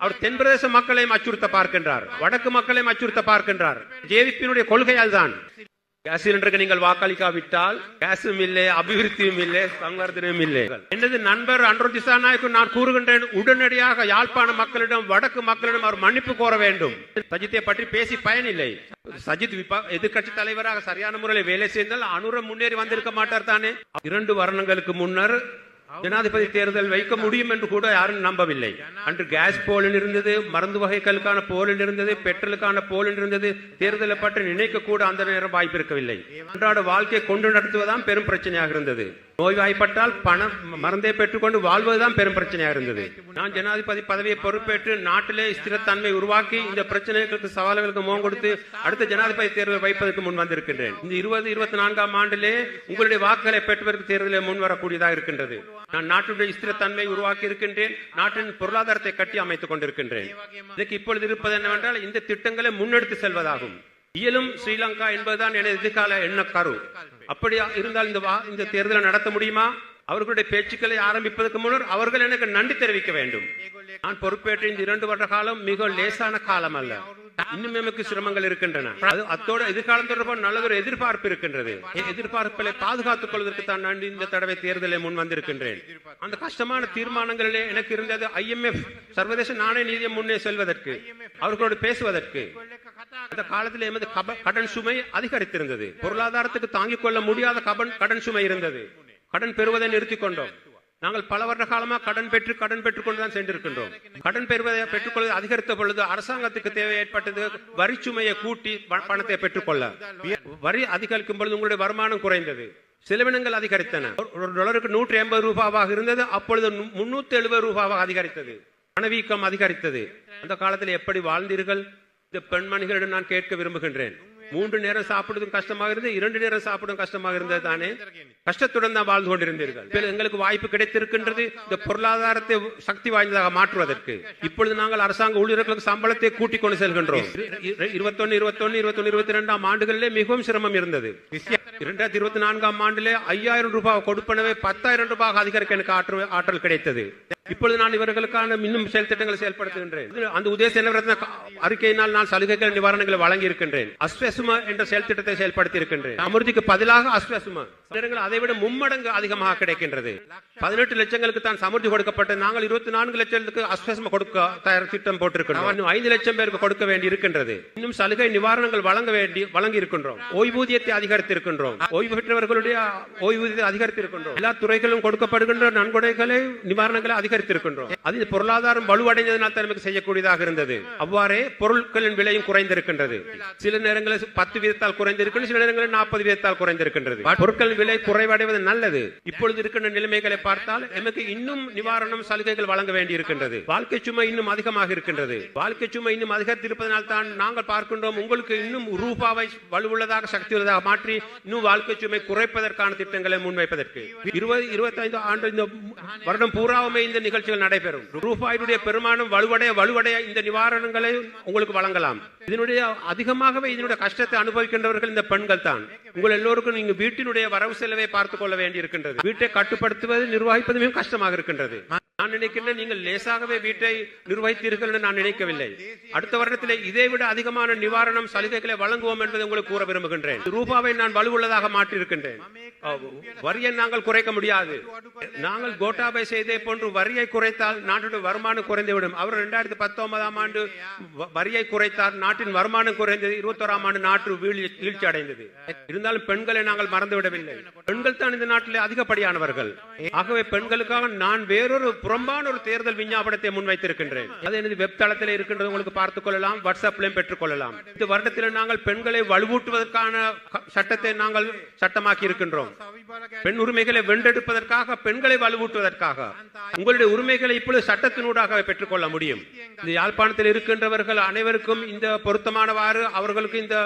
அவர் தென் பிரதேச மக்களையும் அச்சுறுத்த பார்க்கின்றார், வடக்கு மக்களையும் அச்சுறுத்த பார்க்கின்றார். ஜேவிபியினுடைய கொள்கையால் தான். கேஸ் சிலிண்டருக்கு நீங்கள் வாக்களிக்காவிட்டால் கேஸும் இல்லை, அபிவிருத்தியும் இல்லை, சம்வர்தனமும் இல்லை. எனது நண்பர் அன்ரோஜ் திசாநாயக்கு நான் கூறுகின்றேன், உடனடியாக யாழ்ப்பாண மக்களிடம், வடக்கு மக்களிடம் அவர் மன்னிப்பு கோர வேண்டும். சஜித்தை பற்றி பேசி பயனில்லை. சஜித் எதிர்கட்சி தலைவராக சரியான முறையில் வேலை செய்தால் அனுர முன்னேறி வந்திருக்க மாட்டார் தானே. 2 வருடங்களுக்கு முன்னர் ஜனாதிபதி தேர்தல் வைக்க முடியும் என்று கூட யாரும் நம்பவில்லை. அன்று கேஸ் போலில் இருந்தது, மருந்து வகைகளுக்கான போலில் இருந்தது, பெட்ரோலுக்கான போலில் இருந்தது. தேர்தலை பற்றி நினைக்க கூட அந்த நேரம் வாய்ப்பு இருக்கவில்லை. அன்றாட வாழ்க்கையை கொண்டு நடத்துவதுதான் பெரும் பிரச்சனையாக இருந்தது. நோய்வாய்ப்பட்டால் பணம் மருந்தை பெற்றுக்கொண்டு வாழ்வதுதான் பெரும் பிரச்சனையாக இருந்தது. நான் ஜனாதிபதி பதவியை பொறுப்பேற்று நாட்டிலே ஸ்திரத்தன்மை உருவாக்கி இந்த பிரச்சனைகளுக்கு சவால்களுக்கு முகம் கொடுத்து அடுத்த ஜனாதிபதி தேர்தல் வைப்பதற்கு முன் வந்திருக்கின்றேன். இந்த 2024ஆம் ஆண்டிலே உங்களுடைய வாக்குகளை பெற்றுவதற்கு தேர்தலில் முன் வரக்கூடியதாக இருக்கின்றது. நான் நாட்டுடைய ஸ்திரத்தன்மை உருவாக்கி இருக்கின்றேன், நாட்டின் பொருளாதாரத்தை கட்டி அமைத்துக் கொண்டிருக்கின்றேன். இதுக்கு இப்பொழுது இருப்பது என்னவென்றால் இந்த திட்டங்களை முன்னெடுத்து செல்வதாகும். இயலும் ஸ்ரீலங்கா என்பதுதான் எனது எதிர்கால எண்ணக்கரு. அப்படி இருந்தால் இந்த தேர்தலை நடத்த முடியுமா? அவர்களுடைய பேச்சுக்களை ஆரம்பிப்பதற்கு முன்னர் அவர்கள் எனக்கு நன்றி தெரிவிக்க வேண்டும். நான் பொறுப்பேற்ற இந்த 2 வருட காலம் மிக லேசான காலம் அல்ல. இன்னும் நமக்கு சிரமங்கள் இருக்கின்றன. அத்தோடு எதிர்காலம் தொடர்பான நல்லதொரு எதிர்பார்ப்பு இருக்கின்றது. எதிர்பார்ப்புகளை பாதுகாத்துக் கொள்வதற்கு தான் நான் இந்த தடவை தேர்தலில் முன் வந்திருக்கின்றேன். அந்த கஷ்டமான தீர்மானங்களிலே எனக்கு இருந்தது IMF சர்வதேச நாணய நிதியம் முன்னே செல்வதற்கு, அவர்களோடு பேசுவதற்கு. அந்த காலத்தில் எமது கடன் சுமை அதிகரித்திருந்தது. பொருளாதாரத்துக்கு தாங்கிக் கொள்ள முடியாத கடன் சுமை இருந்தது. கடன் பெறுவதை நிறுத்திக் கொண்டோம். நாங்கள் பல வருட காலமாக கடன் பெற்றுக் கொண்டுதான் சென்றிருக்கின்றோம். கடன் பெற்றுக்கொள்வது அதிகரித்த பொழுது அரசாங்கத்துக்கு தேவை ஏற்பட்டது வரி சுமையை கூட்டி பணத்தை பெற்றுக்கொள்ள. வரி அதிகரிக்கும் பொழுது உங்களுடைய வருமானம் குறைந்தது, செலவினங்கள் அதிகரித்தன. $1 180 ரூபாவாக இருந்தது, அப்பொழுது 370 ரூபாவாக அதிகரித்தது. பணவீக்கம் அதிகரித்தது. அந்த காலத்தில் எப்படி வாழ்ந்தீர்கள்? இந்த பெண்மணிகளிடம் நான் கேட்க விரும்புகின்றேன். 3 நேரம் சாப்பிடுவதும் கஷ்டமாக இருந்தது, 2 நேரம் சாப்பிடுவதும் கஷ்டமாக இருந்தது தானே. கஷ்டத்துடன் தான் வாழ்ந்து கொண்டிருந்தீர்கள். எங்களுக்கு வாய்ப்பு கிடைத்திருக்கின்றது இந்த பொருளாதாரத்தை சக்தி வாய்ந்ததாக மாற்றுவதற்கு. இப்பொழுது நாங்கள் அரசாங்க ஊழியர்களுக்கு சம்பளத்தை கூட்டிக் கொண்டு செல்கின்றோம். 21, 22ஆம் ஆண்டுகளிலே மிகவும் சிரமம் இருந்தது. 2024ஆம் ஆண்டிலே 5000 ரூபாய் கொடுப்பனவே 10,000 ரூபாய் அதிகரிக்க எனக்கு ஆற்றல் கிடைத்தது. இப்பொழுது நான் இவர்களுக்கான இன்னும் செயல் திட்டங்களை செயல்படுத்துகின்றேன். அந்த உதய செலவின அறிக்கையினால் நான் சலுகைகள் நிவாரணங்களை வழங்கி இருக்கின்றேன். அஸ்வசும என்ற செயல் திட்டத்தை செயல்படுத்தி இருக்கின்றேன். அமிர்திக்கு பதிலாக அஸ்வசும அதைவிட 3 மடங்கு அதிகமாக கிடைக்கின்றது. 18 லட்சங்களுக்கு தான் சமிர்தி கொடுக்கப்பட்ட நாங்கள் 24 லட்சத்துக்கு அஸ்வசும கொடுக்க தயார் திட்டம் போட்டிருக்கிறோம். 5 லட்சம் பேருக்கு கொடுக்க வேண்டி இருக்கின்றது. இன்னும் சலுகை நிவாரணங்கள் வழங்கி இருக்கின்றோம். ஓய்வூதியத்தை அதிகரித்திருக்கின்றோம். ஓய்வு பெற்றவர்களுடைய ஓய்வூதியத்தை அதிகரித்திருக்கின்றோம். எல்லா துறைகளும் கொடுக்கப்படுகின்ற நன்கொடைகளை நிவாரணங்களை அதிகரித்திருக்கின்றோம். அது பொருளாதாரம் வலுவடைந்ததனால் தான் நமக்கு செய்யக்கூடியதாக இருந்தது. அவ்வாறே பொருட்களின் விலையும் குறைந்திருக்கின்றது. சில நேரங்களில் 10 வீதத்தால் குறைந்திருக்கின்றது, சில நேரங்களில் 40 வீதத்தால் குறைந்திருக்கின்றது. பொருட்களின் விலை குறைவடைவது நல்லது. இப்பொழுது இருக்கின்ற நிலைமைகளை பார்த்தால் நமக்கு இன்னும் நிவாரணம் சலுகைகள் வழங்க வேண்டி இருக்கின்றது. வாழ்க்கை சுமை இன்னும் அதிகமாக இருக்கின்றது. வாழ்க்கை சுமை இன்னும் அதிகரித்திருப்பதனால் தான் நாங்கள் பார்க்கின்றோம் உங்களுக்கு இன்னும் ரூபாவை வலுவுள்ளதாக சக்தி உள்ளதாக மாற்றி இன்னும் வாழ்க்கை சுமை குறைப்பதற்கான திட்டங்களை முன்வைப்பதற்கு 20-25 ஆண்டு இந்த வருடம் பூராவுமே இந்த நிகழ்ச்சிகள் நடைபெறும். ரூபாயுடைய பெருமானம் வலுவடைய இந்த நிவாரணங்களை உங்களுக்கு வழங்கலாம். இதனுடைய அதிகமாகவே இதனுடைய கஷ்டத்தை அனுபவிக்கின்றவர்கள் இந்த பெண்கள் தான். உங்கள் எல்லோருக்கும் நீங்க வீட்டினுடைய வரவு செலவை பார்த்துக் கொள்ள வேண்டி இருக்கின்றது. வீட்டை கட்டுப்படுத்துவது நிர்வகிப்பது மிகவும் கஷ்டமாக இருக்கின்றது. நான் நினைக்கின்றேன் நீங்கள் லேசாகவே வீட்டை நிர்வகித்தீர்கள் என்று நான் நினைக்கவில்லை. அடுத்த வருடத்திலே இதை விட அதிகமான நிவாரணம் சலுகைகளை வழங்குவோம் என்பதை உங்களுக்கு கூற விரும்புகின்றேன். ரூபாவை நான் வலுவுள்ளதாக மாற்றியிருக்கின்றேன். வரியை நாங்கள் குறைக்க முடியாது. நாங்கள் கோட்டாபை செய்தே போன்று வரியை குறைத்தால் நாட்டுடைய வருமானம் குறைந்துவிடும். அவர் 2019ஆம் ஆண்டு வரியை குறைத்தார், நாட்டின் வருமானம் குறைந்தது. 21ஆம் ஆண்டு நாட்டு வீழ்ச்சி அடைந்தது. இருந்தாலும் பெண்களை நாங்கள் மறந்துவிடவில்லை. பெண்கள் தான் இந்த நாட்டிலே அதிகப்படியானவர்கள். ஆகவே பெண்களுக்காக நான் வேறொரு புறம்பான ஒரு தேர்தல் விஞ்ஞாபனத்தை முன்வைத்திருக்கின்றேன். அது எனது வெப் தளத்தில் இருக்கின்றது, உங்களுக்கு பார்த்துக் கொள்ளலாம், வாட்ஸ்அப்லையும் பெற்றுக் கொள்ளலாம். இந்த வருடத்தில் நாங்கள் பெண்களை வலுவூட்டுவதற்கான சட்டத்தை நாங்கள் சட்டமாக்கி இருக்கின்றோம். பெண் உரிமைகளை வென்றெடுப்பதற்காக, பெண்களை வலுவூட்டுவதற்காக உங்களுடைய உரிமைகளை இப்பொழுது சட்டத்தினூடாக பெற்றுக் கொள்ள முடியும். இந்த யாழ்ப்பாணத்தில் இருக்கின்றவர்கள் அனைவருக்கும் இந்த பொருத்தமானவாறு அவர்களுக்கு இந்த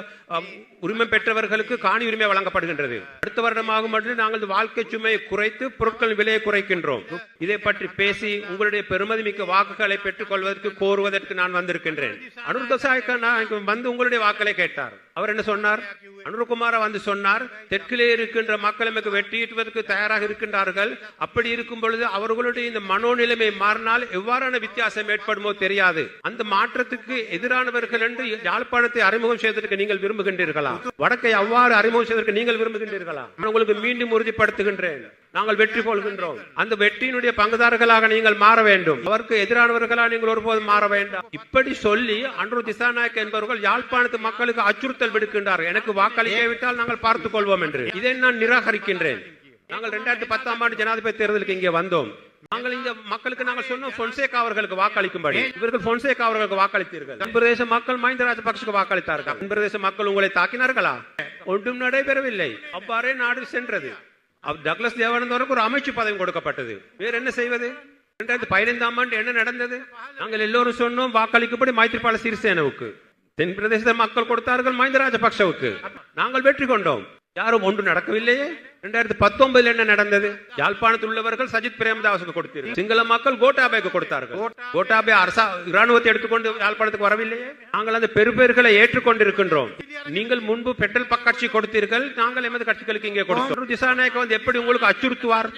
உரிமை பெற்றவர்களுக்கு காணி உரிமை வழங்கப்படுகின்றது. அடுத்த வருடமாகும் நாங்கள் வாழ்க்கை சுமையை குறைத்து பொருட்கள் விலையை குறைக்கின்றோம். இதை பற்றி பேச பேசி உங்களுடைய பெருமதிமிக்க வாக்குகளை பெற்றுக் கொள்வதற்கு கோருவதற்கு நான் வந்திருக்கின்றேன். அனுர் திசாநாயக்க வந்து உங்களுடைய வாக்களை கேட்டார். அவர் என்ன சொன்னார்? அனுரகுமார வந்து சொன்னார், தெற்கிலே இருக்கின்ற மக்கள் நமக்கு வெற்றியிடுவதற்கு தயாராக இருக்கின்றார்கள். அப்படி இருக்கும் பொழுது அவர்களுடைய இந்த மனோநிலைமை மாறினால் எவ்வாறான வித்தியாசம் ஏற்படுமோ தெரியாது. அந்த மாற்றத்துக்கு எதிரானவர்கள் என்று யாழ்ப்பாணத்தை அறிமுகம் செய்வதற்கு நீங்கள் விரும்புகின்றீர்களா? வடக்கை அவ்வாறு அறிமுகம் செய்வதற்கு நீங்கள் விரும்புகின்றீர்களா? நான் உங்களுக்கு மீண்டும் உறுதிப்படுத்துகின்றேன், நாங்கள் வெற்றி கொள்கின்றோம். அந்த வெற்றியினுடைய பங்குதாரர்களாக நீங்கள் மாற வேண்டும். அவருக்கு எதிரானவர்களாக நீங்கள் ஒருபோதும் மாற வேண்டாம். இப்படி சொல்லி அனுர் திசாநாயக்க என்பவர்கள் யாழ்ப்பாணத்து மக்களுக்கு அச்சுறுத்தல் விடுக்கின்றார். எனக்கு வாக்களிக்காவிட்டால் நாங்கள் பார்த்துக் கொள்வோம் என்று. இதை நான் நிராகரிக்கின்றேன். நாங்கள் 2010ஆம் ஆண்டு ஜனாதிபதி தேர்தலுக்கு இங்கே வந்தோம். நாங்கள் இந்த மக்களுக்கு நாங்கள் சொன்னோம் பொன்சேகா அவர்களுக்கு வாக்களிக்கும்படி. இவர்கள் பொன்சேகா அவர்களுக்கு வாக்களித்தீர்கள். பிரதேச மக்கள் மஹிந்த ராஜபக்சேக்கு வாக்களித்தார்கள். பிரதேச மக்கள் உங்களை தாக்கினார்களா? ஒன்றும் நடைபெறவில்லை. அவ்வாறே நாடு சென்றது. டக்ளஸ் தேவானந்தருக்கு ஒரு அமைச்சு பதவி கொடுக்கப்பட்டது. வேற என்ன செய்வது? 2015ஆம் ஆண்டு என்ன நடந்தது? நாங்கள் எல்லோரும் சொன்னோம் வாக்களிக்கும்படி மைத்ரிபால சிறிசேனவுக்கு. தென் பிரதேச மக்கள் கொடுத்தார்கள் மஹிந்த ராஜபக்சவுக்கு. நாங்கள் வெற்றி கொண்டோம். யாரும் ஒன்று நடக்கவில்லையே. 2019 என்ன நடந்தது? யாழ்ப்பாணத்தில் உள்ளவர்கள் சஜித் பிரேமதாசுக்கு கொடுத்தீர்கள். சிங்கள மக்கள் கோட்டாபேக்கு கொடுத்தார்கள். கோட்டாபே இராணுவத்தை எடுத்துக்கொண்டு யாழ்ப்பாணத்துக்கு வரவில்லையே. நாங்கள் அந்த பெருபேர்களை ஏற்றுக்கொண்டிருக்கின்றோம். நீங்கள் முன்பு பெட்ரோல் கட்சி கொடுத்தீர்கள், நாங்கள் எமது கட்சிகளுக்கு இங்கே கொடுத்தோம். அனுர் திசாநாயக்க வந்து எப்படி உங்களுக்கு அச்சுறுத்துவார்?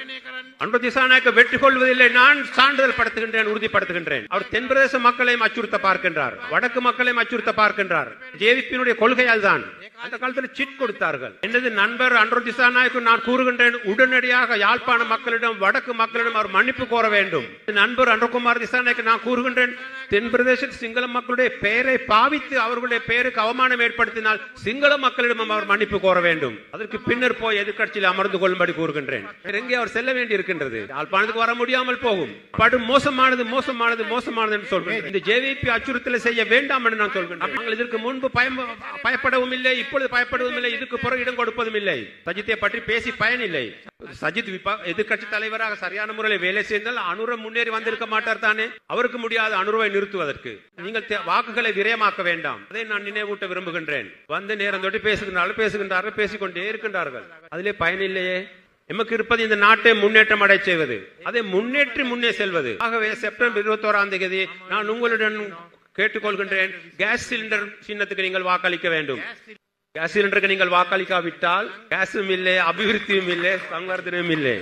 அனுர் திசாநாயக்க வெற்றி கொள்வதில்லை. நான் சான்றிதழ் படுத்துகின்றேன், உறுதிப்படுத்துகின்றேன். அவர் தென் பிரதேச மக்களையும் அச்சுறுத்த பார்க்கின்றார், வடக்கு மக்களையும் அச்சுறுத்த பார்க்கின்றார். ஜேவிபியினுடைய கொள்கையால் தான் அந்த காலத்தில் சிட் கொடுத்தார்கள். எனது நண்பர் அனுர் திசாநாயக்க நான் கூறுகின்றேன், உடனடியாக யாழ்ப்பாண மக்களிடம் வடக்கு மக்களிடம் அவர் மன்னிப்பு கோர வேண்டும். நண்பர் அனுர்குமார் திசாநாயக்க நான் கூறுகின்றேன், தென் பிரதேச சிங்கள மக்களுடைய பெயரை பாவித்து அவர்களுடைய பெயருக்கு அவமானம் ஏற்படுத்தினால் சிங்கள மக்களிடம் அவர் மன்னிப்பு கோர வேண்டும். அதற்கு பின்னர் போய் எதிர்கட்சியில் அமர்ந்து கொள்ளும்படி கூறுகின்றேன். எங்கே அவர் செல்ல வேண்டி இருக்கின்றது? யாழ்ப்பாணத்துக்கு வர முடியாமல் போகும். படும் மோசமானது மோசமானது மோசமானது என்று சொல்கிறேன். இந்த ஜேவிபி அச்சுறுத்தலை செய்ய வேண்டாம் என்று நான் சொல்கிறேன். நாங்கள் இதற்கு முன்பு பயப்படவும் இல்லை, இப்பொழுது பயப்படுவதும் இல்லை, இதுக்கு பிறகு இடம் கொடுப்பதும் இல்லை. சஜித்தை பற்றி பேசி பயனில்லை. சஜித் எதிர்கட்சி தலைவராக சரியான முறையில் வேலை செய்தால் அனுர முன்னேறி வந்திருக்க மாட்டார் தானே? அவருக்கு முடியாது அனுருவை நிறுத்துவதற்கு. நீங்கள் வாக்குகளை விரயமாக்க வேண்டாம். அதை நான் நினைவூட்ட விரும்புகின்றேன். வந்து நேரம் தொட்டு பேசுகின்றார்கள், பேசிக்கொண்டே இருக்கின்றார்கள். அதிலே பயனில்லையே. எமக்கு இருப்பது இந்த நாட்டை முன்னேற்றம் அடை செய்வது, அதை முன்னேற்றி முன்னே செல்வது. ஆகவே செப்டம்பர் 21ஆம் தேதி நான் உங்களுடன் கேட்டுக்கொள்கின்றேன், கேஸ் சிலிண்டர் சின்னத்துக்கு நீங்கள் வாக்களிக்க வேண்டும். கேஸ் சிலிண்டருக்கு நீங்கள் வாக்களிக்காவிட்டால் கேஸும் இல்லை, அபிவிருத்தியும் இல்லை, சம்வர்தனமும் இல்லை.